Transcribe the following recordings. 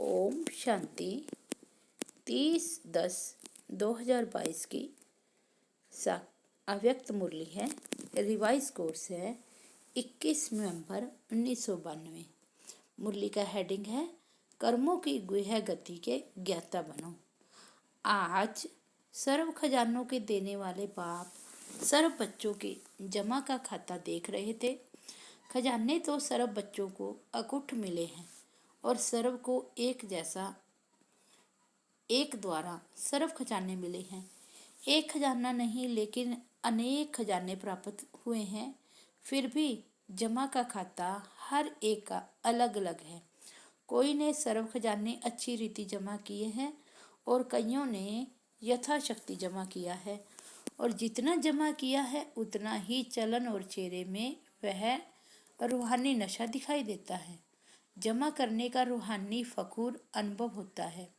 ओम शांति 30/10/2022 की अव्यक्त मुरली है। रिवाइज कोर्स है 21 नवंबर 1992। मुरली का हेडिंग है कर्मों की गुह्य गति के ज्ञाता बनो। आज सर्व खजानों के देने वाले बाप सर्व बच्चों के जमा का खाता देख रहे थे। खजाने तो सर्व बच्चों को अकुठ मिले हैं और सर्व को एक द्वारा सर्व खजाने मिले हैं। एक खजाना नहीं लेकिन अनेक खजाने प्राप्त हुए हैं। फिर भी जमा का खाता हर एक का अलग अलग है। कोई ने सर्व खजाने अच्छी रीति जमा किए हैं और कईयों ने यथाशक्ति जमा किया है, और जितना जमा किया है उतना ही चलन और चेहरे में वह रूहानी नशा दिखाई देता है। जमा करने का रूहानी फकूर अनुभव होता है।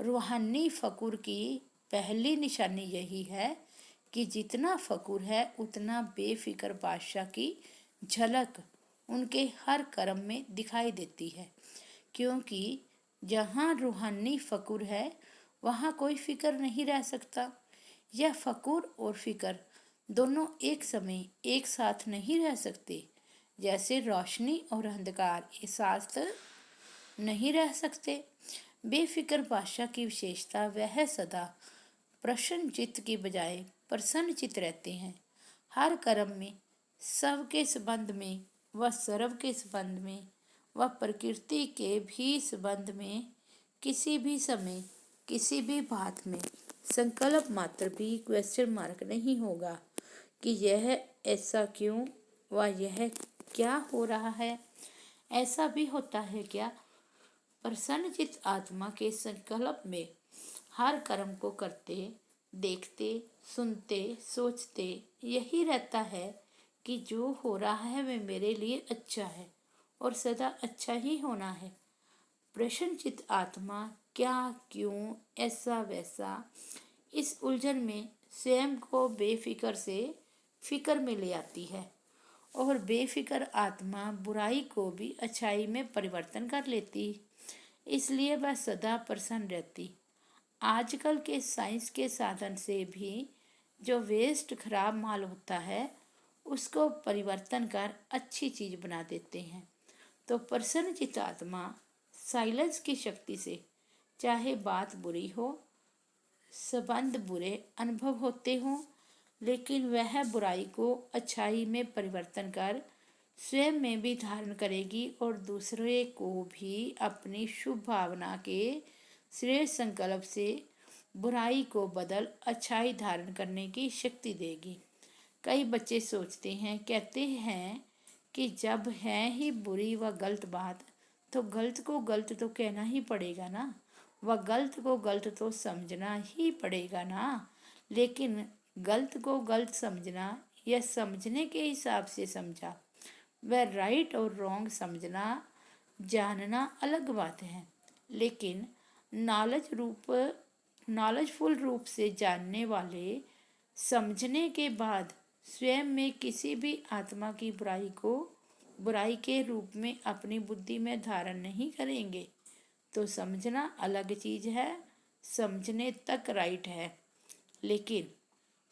रूहानी फकूर की पहली निशानी यही है कि जितना फकूर है उतना बेफिक्र बादशाह की झलक उनके हर कर्म में दिखाई देती है, क्योंकि जहाँ रूहानी फकूर है वहाँ कोई फिक्र नहीं रह सकता। यह फकूर और फिक्र दोनों एक समय एक साथ नहीं रह सकते। जैसे रोशनी और अंधकार एक साथ नहीं रह सकते। बेफिक्र बादशाह की विशेषता वह सदा प्रसन्न चित्त की बजाय प्रसन्न चित्त रहते हैं। हर कर्म में, सबके संबंध में व सर्व के संबंध में व प्रकृति के भी संबंध में किसी भी समय किसी भी बात में संकल्प मात्र भी क्वेश्चन मार्क नहीं होगा कि यह ऐसा क्यों व यह क्या हो रहा है। ऐसा भी होता है क्या? प्रसन्नचित्त आत्मा के संकल्प में हर कर्म को करते, देखते, सुनते, सोचते यही रहता है कि जो हो रहा है वह मेरे लिए अच्छा है और सदा अच्छा ही होना है। प्रसन्नचित्त आत्मा क्या, क्यों, ऐसा वैसा इस उलझन में स्वयं को बेफिक्र से फिक्र में ले आती है, और बेफिक्र आत्मा बुराई को भी अच्छाई में परिवर्तन कर लेती, इसलिए वह सदा प्रसन्न रहती। आजकल के साइंस के साधन से भी जो वेस्ट खराब माल होता है उसको परिवर्तन कर अच्छी चीज बना देते हैं। तो प्रसन्न चित्त आत्मा साइलेंस की शक्ति से चाहे बात बुरी हो, संबंध बुरे अनुभव होते हों, लेकिन वह बुराई को अच्छाई में परिवर्तन कर स्वयं में भी धारण करेगी और दूसरे को भी अपनी शुभ भावना के श्रेष्ठ संकल्प से बुराई को बदल अच्छाई धारण करने की शक्ति देगी। कई बच्चे सोचते हैं, कहते हैं कि जब है ही बुरी व गलत बात तो गलत को गलत तो कहना ही पड़ेगा ना, व गलत को गलत तो समझना ही पड़ेगा ना। लेकिन गलत को गलत समझना या समझने के हिसाब से समझा, वह राइट और रॉन्ग समझना जानना अलग बात है। लेकिन नॉलेजफुल रूप से जानने वाले समझने के बाद स्वयं में किसी भी आत्मा की बुराई को बुराई के रूप में अपनी बुद्धि में धारण नहीं करेंगे। तो समझना अलग चीज है, समझने तक राइट है, लेकिन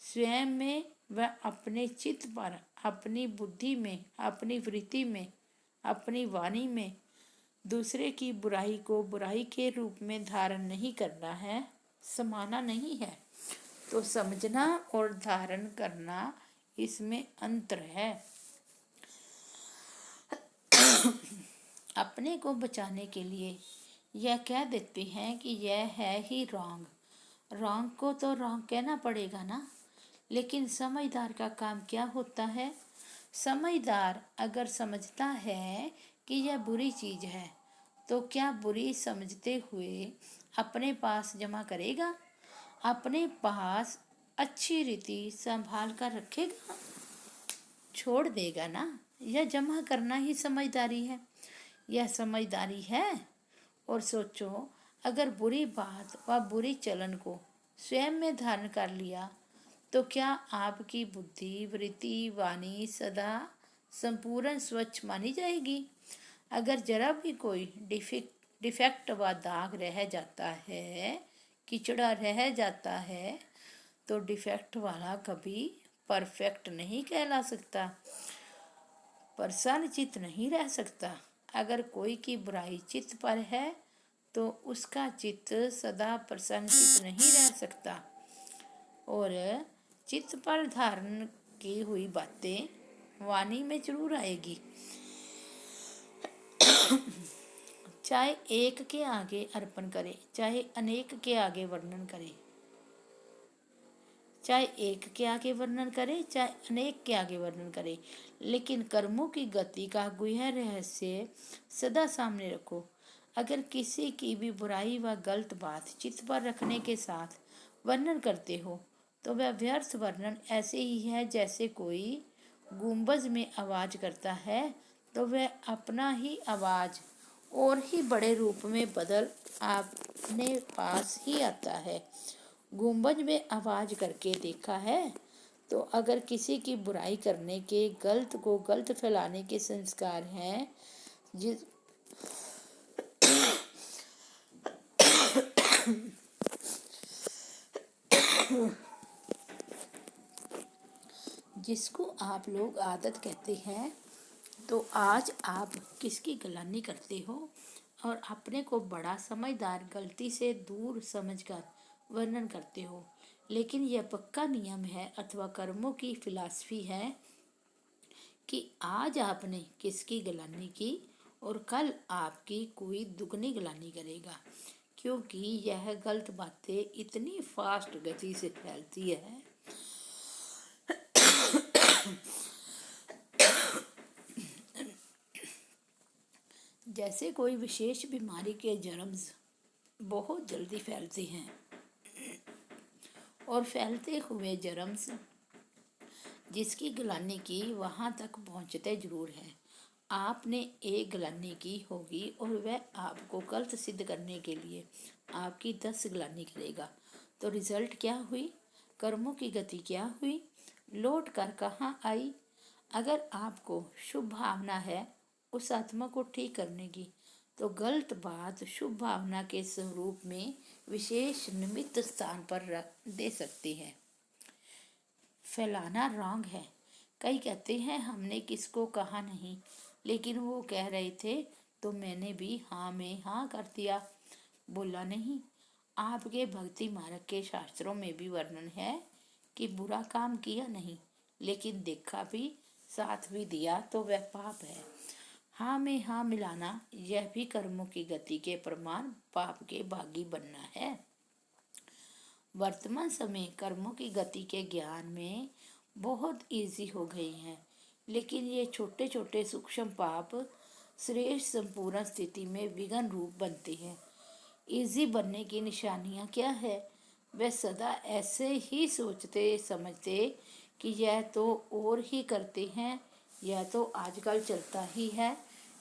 स्वयं में वह अपने चित्त पर, अपनी बुद्धि में, अपनी वृत्ति में, अपनी वाणी में दूसरे की बुराई को बुराई के रूप में धारण नहीं करना है, समाना नहीं है। तो समझना और धारण करना, इसमें अंतर है। अपने को बचाने के लिए यह कह देते हैं कि यह है ही रॉन्ग। रॉन्ग को तो रॉन्ग कहना पड़ेगा ना। लेकिन समझदार का काम क्या होता है? समझदार अगर समझता है कि यह बुरी चीज है तो क्या बुरी समझते हुए अपने पास जमा करेगा? अपने पास अच्छी रीति संभाल कर रखेगा? छोड़ देगा ना। यह जमा करना ही समझदारी है। यह समझदारी है। और सोचो, अगर बुरी बात व बुरी चलन को स्वयं में धारण कर लिया तो क्या आपकी बुद्धि, वृत्ति, वाणी सदा संपूर्ण स्वच्छ मानी जाएगी? अगर जरा भी कोई डिफेक्ट व दाग रह जाता है, किचड़ा रह जाता है, तो डिफेक्ट वाला कभी परफेक्ट नहीं कहला सकता, प्रसन्न चित्त नहीं रह सकता। अगर कोई की बुराई चित्त पर है तो उसका चित्त सदा प्रसन्न चित्त नहीं रह सकता, और चित्त पर धारण की हुई बातें वाणी में जरूर आएगी। चाहे एक के आगे अर्पण करे, चाहे अनेक के आगे वर्णन करे, चाहे एक के आगे वर्णन करे, चाहे अनेक के आगे वर्णन करे, लेकिन कर्मों की गति का गुह्य रहस्य सदा सामने रखो। अगर किसी की भी बुराई व गलत बात चित्त पर रखने के साथ वर्णन करते हो तो वह व्यर्थ वर्णन ऐसे ही है जैसे कोई गुंबज में आवाज करता है तो वह अपना ही आवाज और ही बड़े रूप में बदल अपने पास ही आता है। गुंबज में आवाज करके देखा है तो अगर किसी की बुराई करने के, गलत को गलत फैलाने के संस्कार हैं जिस जिसको आप लोग आदत कहते हैं, तो आज आप किसकी गलानी करते हो और अपने को बड़ा समझदार गलती से दूर समझकर वर्णन करते हो। लेकिन यह पक्का नियम है अथवा कर्मों की फिलॉसफी है कि आज आपने किसकी गलानी की और कल आपकी कोई दुगनी गलानी करेगा, क्योंकि यह गलत बातें इतनी फास्ट गति से फैलती है जैसे कोई विशेष बीमारी के जर्म्स बहुत जल्दी फैलते हैं, और फैलते हुए जर्म्स जिसकी गलानी की वहाँ तक पहुँचते जरूर हैं। आपने एक गलानी की होगी और वह आपको गलत सिद्ध करने के लिए आपकी 10 गलानी करेगा, तो रिजल्ट क्या हुई, कर्मों की गति क्या हुई, लौट कर कहाँ आई। अगर आपको शुभ भावना है उस आत्मा को ठीक करने की, तो गलत बात शुभ भावना के स्वरूप में विशेष निमित्त स्थान पर रख दे सकती है। फैलाना रॉन्ग है। कई कहते हैं हमने किसको कहा नहीं, लेकिन वो कह रहे थे तो मैंने भी हाँ में हाँ कर दिया, बोला नहीं। आपके भक्ति मार्ग के शास्त्रों में भी वर्णन है कि बुरा काम किया नहीं, लेकिन देखा भी, साथ भी दिया तो वह पाप है। हाँ में हाँ मिलाना यह भी कर्मों की गति के प्रमाण पाप के भागी बनना है। वर्तमान समय कर्मों की गति के ज्ञान में बहुत इजी हो गई हैं, लेकिन ये छोटे छोटे सूक्ष्म पाप श्रेष्ठ संपूर्ण स्थिति में विघ्न रूप बनते हैं। इजी बनने की निशानियाँ क्या है, वे सदा ऐसे ही सोचते समझते कि यह तो और ही करते हैं, यह तो आजकल चलता ही है,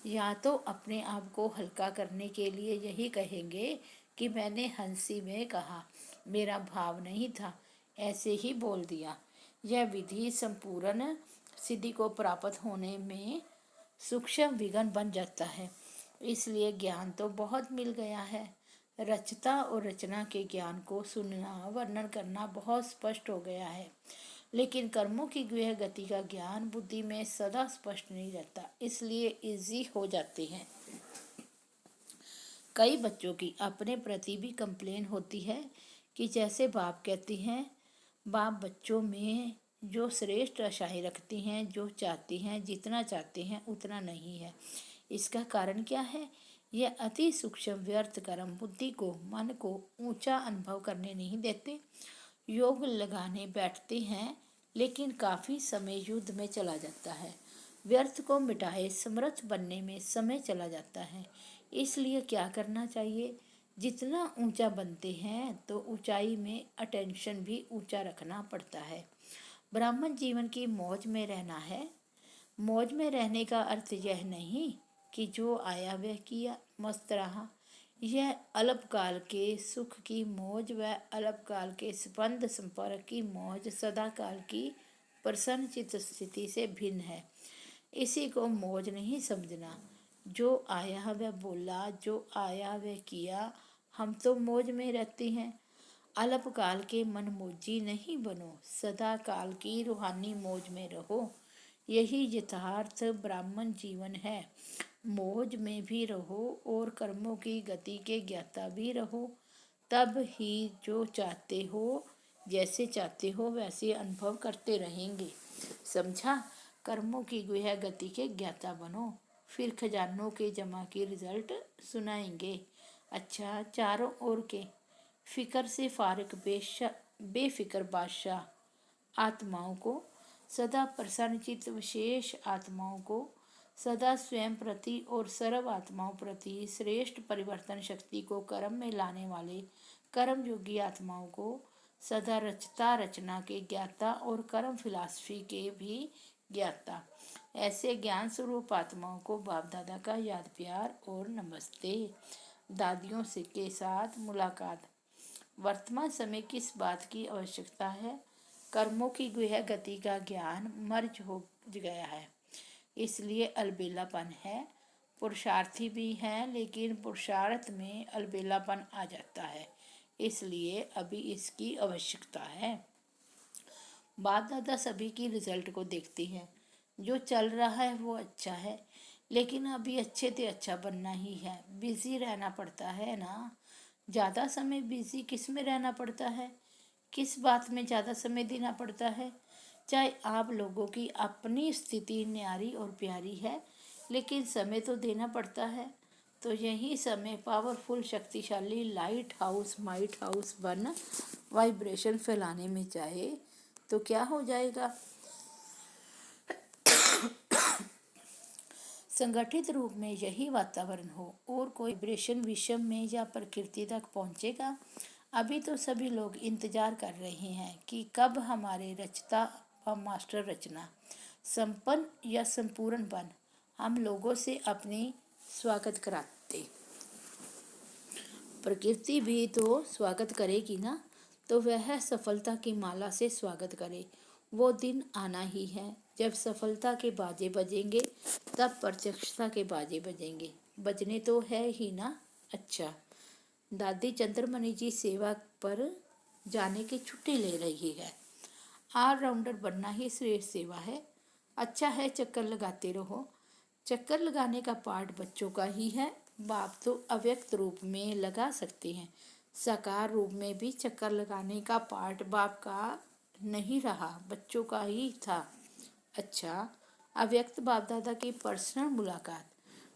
या तो अपने आप को हल्का करने के लिए यही कहेंगे कि मैंने हंसी में कहा, मेरा भाव नहीं था, ऐसे ही बोल दिया। यह विधि संपूर्ण सिद्धि को प्राप्त होने में सूक्ष्म विघ्न बन जाता है। इसलिए ज्ञान तो बहुत मिल गया है, रचता और रचना के ज्ञान को सुनना वर्णन करना बहुत स्पष्ट हो गया है, लेकिन कर्मों की गुह्य गति का ज्ञान बुद्धि में सदा स्पष्ट नहीं रहता, इसलिए इजी हो जाते हैं। कई बच्चों की अपने प्रति भी कंप्लेन होती है कि जैसे बाप कहती हैं, बाप बच्चों में जो श्रेष्ठ आशाएं रखती हैं, जो चाहती हैं, जितना चाहते हैं उतना नहीं है। इसका कारण क्या है, यह अति सूक्ष्म व्यर्थ कर्म बुद्धि को, मन को ऊंचा अनुभव करने नहीं देते। योग लगाने बैठते हैं लेकिन काफ़ी समय युद्ध में चला जाता है, व्यर्थ को मिटाए समर्थ बनने में समय चला जाता है। इसलिए क्या करना चाहिए, जितना ऊंचा बनते हैं तो ऊंचाई में अटेंशन भी ऊंचा रखना पड़ता है। ब्राह्मण जीवन की मौज में रहना है। मौज में रहने का अर्थ यह नहीं कि जो आया वह किया, मस्त रहा। यह अल्पकाल के सुख की मौज व अल्पकाल के स्पंद संपर्क की मौज सदा काल की प्रसन्न चित्त स्थिति से भिन्न है। इसी को मौज नहीं समझना। जो आया वह बोला, जो आया वह किया। हम तो मौज में रहते हैं। अल्पकाल के मनमौजी नहीं बनो, सदा काल की रूहानी मौज में रहो। यही यथार्थ ब्राह्मण जीवन है। मौज में भी रहो और कर्मों की गति के ज्ञाता भी रहो। तब ही जो चाहते हो, जैसे चाहते हो वैसे अनुभव करते रहेंगे। समझा? कर्मों की गुह्य गति के ज्ञाता बनो, फिर खजानों के जमा के रिजल्ट सुनाएंगे। अच्छा, चारों ओर के फिक्र से फारिग बेफिक्र बादशाह आत्माओं को, सदा प्रसन्नचित्त विशेष आत्माओं को, सदा स्वयं प्रति और सर्व आत्माओं प्रति श्रेष्ठ परिवर्तन शक्ति को कर्म में लाने वाले कर्म योगी आत्माओं को, सदा रचता रचना के ज्ञाता और कर्म फिलॉसफी के भी ज्ञाता, ऐसे ज्ञान स्वरूप आत्माओं को बाप दादा का याद प्यार और नमस्ते। दादियों से के साथ मुलाकात। वर्तमान समय किस बात की आवश्यकता है? कर्मों की गुह्य गति का ज्ञान मर्ज हो गया है, इसलिए अलबेलापन है। पुरुषार्थी भी हैं, लेकिन पुरुषार्थ में अलबेलापन आ जाता है, इसलिए अभी इसकी आवश्यकता है। बाप दादा सभी की रिजल्ट को देखती है। जो चल रहा है वो अच्छा है, लेकिन अभी अच्छे से अच्छा बनना ही है। बिजी रहना पड़ता है ना। ज़्यादा समय बिजी किस में रहना पड़ता है? किस बात में ज़्यादा समय देना पड़ता है? चाहे आप लोगों की अपनी स्थिति न्यारी और प्यारी है, लेकिन समय तो देना पड़ता है। तो यही समय पावरफुल शक्तिशाली लाइट हाउस माइट हाउस बन वाइब्रेशन फैलाने में चाहे तो क्या हो जाएगा? संगठित रूप में यही वातावरण हो और कोई वाइब्रेशन विषम में या प्रकृति तक पहुंचेगा। अभी तो सभी लोग इंतजार कर रहे हैं कि कब हमारे रचता व मास्टर रचना संपन्न या संपूर्ण बन हम लोगों से अपनी स्वागत कराते। प्रकृति भी तो स्वागत करेगी ना, तो वह सफलता की माला से स्वागत करे। वो दिन आना ही है जब सफलता के बाजे बजेंगे, तब प्रत्यक्षता के बाजे बजेंगे। बजने तो है ही ना। अच्छा, दादी चंद्रमणि जी सेवा पर जाने की छुट्टी ले रही है। ऑलराउंडर बनना ही श्रेष्ठ सेवा है। अच्छा है, चक्कर लगाते रहो। चक्कर लगाने का पाठ बच्चों का ही है। बाप तो अव्यक्त रूप में लगा सकते हैं, साकार रूप में भी चक्कर लगाने का पाठ बाप का नहीं रहा, बच्चों का ही था। अच्छा, अव्यक्त बाप दादा की पर्सनल मुलाकात।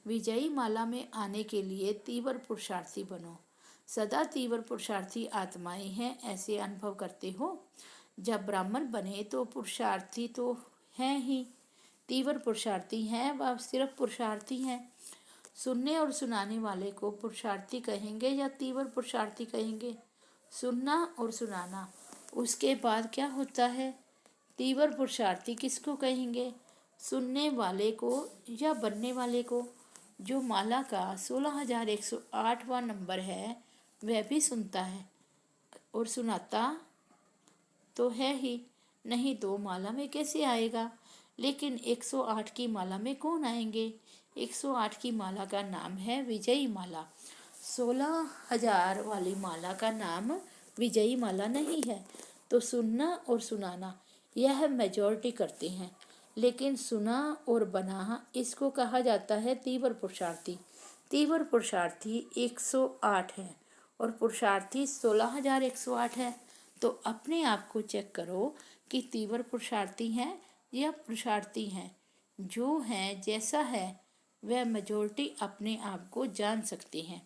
विजयी माला में आने के लिए तीव्र पुरुषार्थी बनो। सदा तीव्र पुरुषार्थी आत्माएं हैं, ऐसे अनुभव करते हो। जब ब्राह्मण बने तो पुरुषार्थी तो हैं ही। तीव्र पुरुषार्थी हैं, वह सिर्फ पुरुषार्थी हैं। सुनने और सुनाने वाले को पुरुषार्थी कहेंगे या तीव्र पुरुषार्थी कहेंगे? सुनना और सुनाना, उसके बाद क्या होता है? तीव्र पुरुषार्थी किसको कहेंगे? सुनने वाले को या बनने वाले को? जो माला का 16,108वां नंबर है वह भी सुनता है और सुनाता तो है ही, नहीं तो माला में कैसे आएगा? लेकिन 108 की माला में कौन आएंगे? 108 की माला का नाम है विजयी माला। 16,000 वाली माला का नाम विजयी माला नहीं है। तो सुनना और सुनाना यह मेजॉरिटी करते हैं, लेकिन सुना और बना इसको कहा जाता है तीव्र पुरुषार्थी। तीव्र पुरुषार्थी 108 है और पुरुषार्थी 16,108 है। तो अपने आप को चेक करो कि तीव्र पुरुषार्थी हैं या पुरुषार्थी हैं। जो हैं जैसा है वह मेजॉरिटी अपने आप को जान सकते हैं।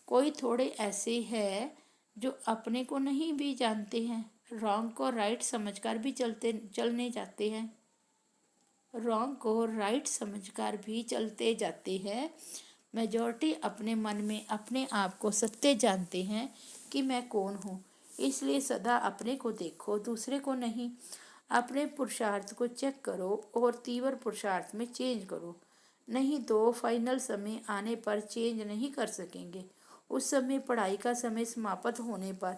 कोई थोड़े ऐसे हैं जो अपने को नहीं भी जानते हैं, रॉन्ग को राइट समझकर भी चलने जाते हैं। रॉन्ग को राइट समझकर भी चलते जाते हैं। मेजॉरिटी अपने मन में अपने आप को सत्य जानते हैं कि मैं कौन हूँ। इसलिए सदा अपने को देखो, दूसरे को नहीं। अपने पुरुषार्थ को चेक करो और तीव्र पुरुषार्थ में चेंज करो, नहीं तो फाइनल समय आने पर चेंज नहीं कर सकेंगे। उस समय पढ़ाई का समय समाप्त होने पर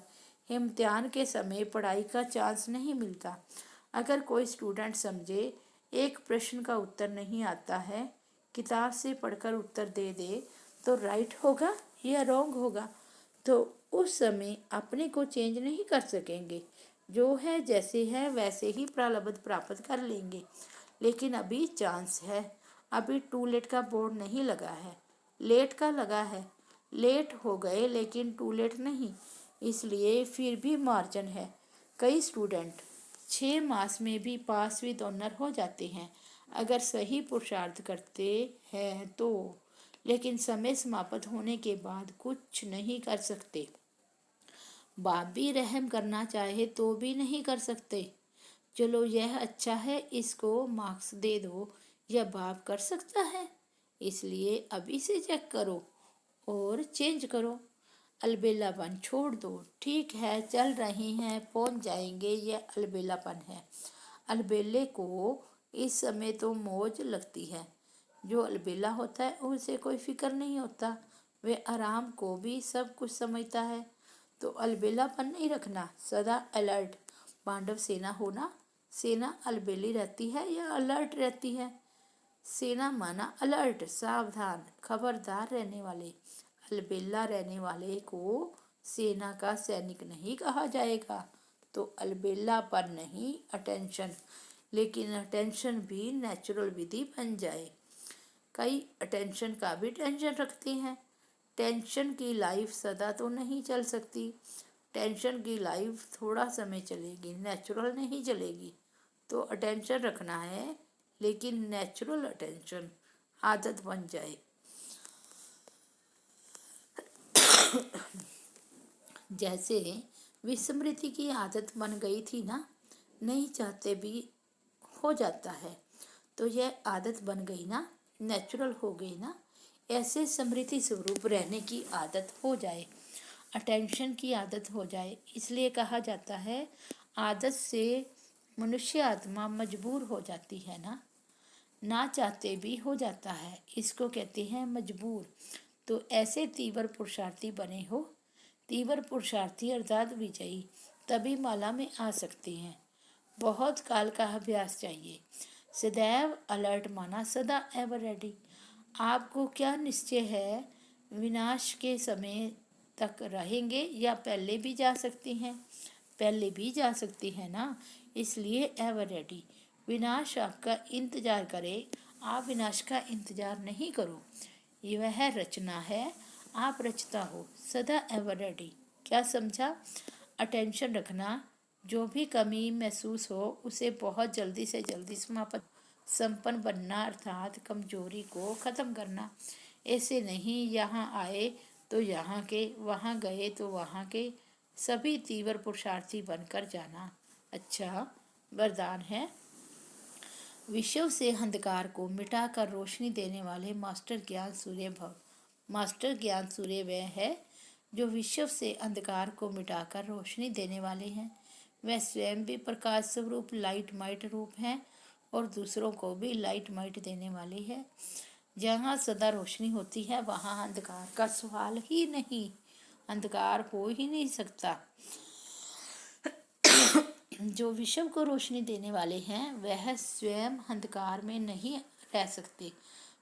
इम्तिहान के समय पढ़ाई का चांस नहीं मिलता। अगर कोई स्टूडेंट समझे एक प्रश्न का उत्तर नहीं आता है किताब से पढ़कर उत्तर दे दे तो राइट होगा या रॉन्ग होगा, तो उस समय अपने को चेंज नहीं कर सकेंगे। जो है जैसे है वैसे ही प्रलब्ध प्राप्त कर लेंगे। लेकिन अभी चांस है, अभी टू लेट का बोर्ड नहीं लगा है, लेट का लगा है। लेट हो गए लेकिन टू लेट नहीं, इसलिए फिर भी मार्जिन है। कई स्टूडेंट 6 मास में भी पास विद ऑनर हो जाते हैं अगर सही पुरुषार्थ करते हैं तो, लेकिन समय समाप्त होने के बाद कुछ नहीं कर सकते। बाप भी रहम करना चाहे तो भी नहीं कर सकते। चलो यह अच्छा है, इसको मार्क्स दे दो, यह बाप कर सकता है, इसलिए अभी से चेक करो और चेंज करो। अलबेलापन छोड़ दो, ठीक है चल रही हैं पहुंच जाएंगे, यह अलबेलापन है। अलबेले को इस समय तो मौज लगती है। जो अलबेला होता है उसे कोई फिक्र नहीं होता, वे आराम को भी सब कुछ समझता है। तो अलबेलापन नहीं रखना, सदा अलर्ट। पांडव सेना होना, सेना अलबेली रहती है या अलर्ट रहती है? सेना माना अलर्ट, सावधान, खबरदार रहने वाले। अलबेला रहने वाले को सेना का सैनिक नहीं कहा जाएगा। तो अलबेला पर नहीं, अटेंशन। लेकिन अटेंशन भी नेचुरल विधि बन जाए। कई अटेंशन का भी टेंशन रखते हैं। टेंशन की लाइफ सदा तो नहीं चल सकती। टेंशन की लाइफ थोड़ा समय चलेगी, नेचुरल नहीं चलेगी। तो अटेंशन रखना है, लेकिन नेचुरल अटेंशन आदत बन जाए। जैसे विस्मृति की आदत बन गई थी ना, नहीं चाहते भी हो जाता है, तो यह आदत बन गई ना, नेचुरल हो गई ना। ऐसे स्मृति स्वरूप रहने की आदत हो जाए, अटेंशन की आदत हो जाए। इसलिए कहा जाता है आदत से मनुष्य आत्मा मजबूर हो जाती है ना चाहते भी हो जाता है, इसको कहते हैं मजबूर। तो ऐसे तीव्र पुरुषार्थी बने हो। तीव्र पुरुषार्थी अर्थात विजयी तभी माला में आ सकते हैं। बहुत काल का अभ्यास चाहिए। सदैव अलर्ट माना, सदा एवर रेडी। आपको क्या निश्चय है विनाश के समय तक रहेंगे या पहले भी जा सकती हैं? पहले भी जा सकती है ना, इसलिए एवर रेडी। विनाश आपका इंतजार करे, आप विनाश का इंतजार नहीं करो। वह रचना है, आप रचता हो, सदा एवर रेडी। क्या समझा? अटेंशन रखना, जो भी कमी महसूस हो उसे बहुत जल्दी से जल्दी समाप्त, संपन्न बनना अर्थात कमजोरी को ख़त्म करना। ऐसे नहीं यहाँ आए तो यहाँ के, वहाँ गए तो वहाँ के, सभी तीव्र पुरुषार्थी बनकर जाना अच्छा वरदान है। विश्व से अंधकार को मिटाकर रोशनी देने वाले मास्टर ज्ञान सूर्य भव। मास्टर ज्ञान सूर्य वह है जो विश्व से अंधकार को मिटाकर रोशनी देने वाले हैं। वह स्वयं भी प्रकाश स्वरूप लाइट माइट रूप हैं और दूसरों को भी लाइट माइट देने वाली है। जहाँ सदा रोशनी होती है वहाँ अंधकार का सवाल ही नहीं, अंधकार हो ही नहीं सकता। जो विश्व को रोशनी देने वाले हैं वह स्वयं अंधकार में नहीं रह सकते।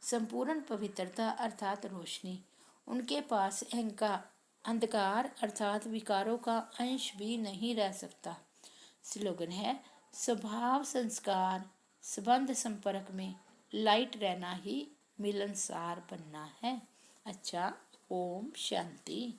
संपूर्ण पवित्रता अर्थात रोशनी, उनके पास अंधकार अर्थात विकारों का अंश भी नहीं रह सकता। स्लोगन है स्वभाव संस्कार संबंध संपर्क में लाइट रहना ही मिलनसार बनना है। अच्छा, ओम शांति।